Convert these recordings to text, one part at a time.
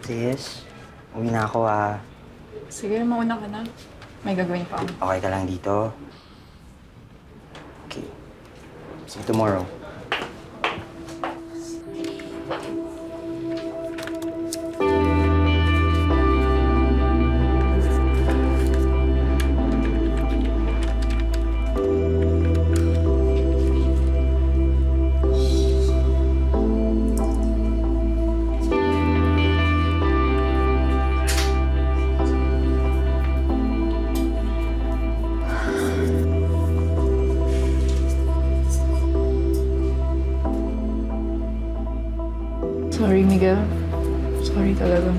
Sis, uwi na ako ah. Sige, mauna ka na. May gagawin pa ako. Okay ka lang dito? Okay. See you tomorrow. Sorry, Miguel. Sorry talaga.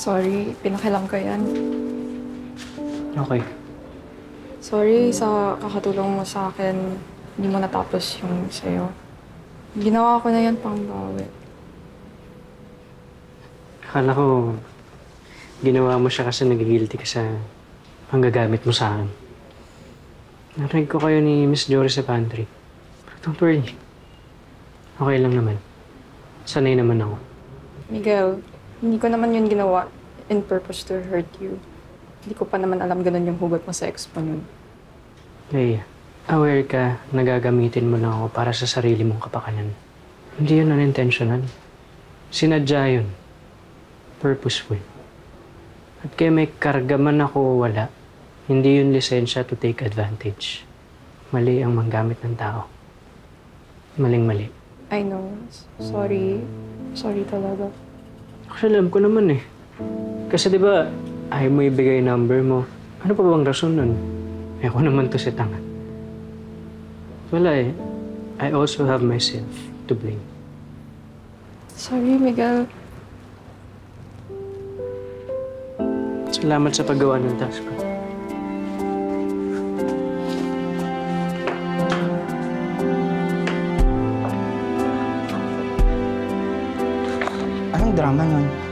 Sorry, pinakialam ko yan. Okay. Sorry sa kakatulong mo sa akin. Hindi mo natapos yung sa'yo. Ginawa ko na yan pang bawi. Akala ko, ginawa mo siya kasi nagigilty ka sa panggagamit mo sa akin. Narinig ko kayo ni Miss Jory sa pantry. But don't worry. Okay lang naman. Sanay naman ako. Miguel, hindi ko naman yun ginawa in purpose to hurt you. Hindi ko pa naman alam ganun yung hugot mo sa ex mo nun. Leia, aware ka na gagamitin mo lang ako para sa sarili mong kapakanan. Hindi yun unintentional. Sinadya yun. Purposeful. At kaya may karga man ako o wala, hindi yun lisensya to take advantage. Mali ang manggamit ng tao. Maling-mali. I know. Sorry. Sorry talaga. Actually, alam ko naman eh. Kasi di ba, ayaw mo ibigay number mo. Ano pa bang rason nun? Eh, ako naman to si tanga. Wala eh. I also have myself to blame. Sorry, Miguel. Salamat sa paggawa ng task ko. Anong drama nun?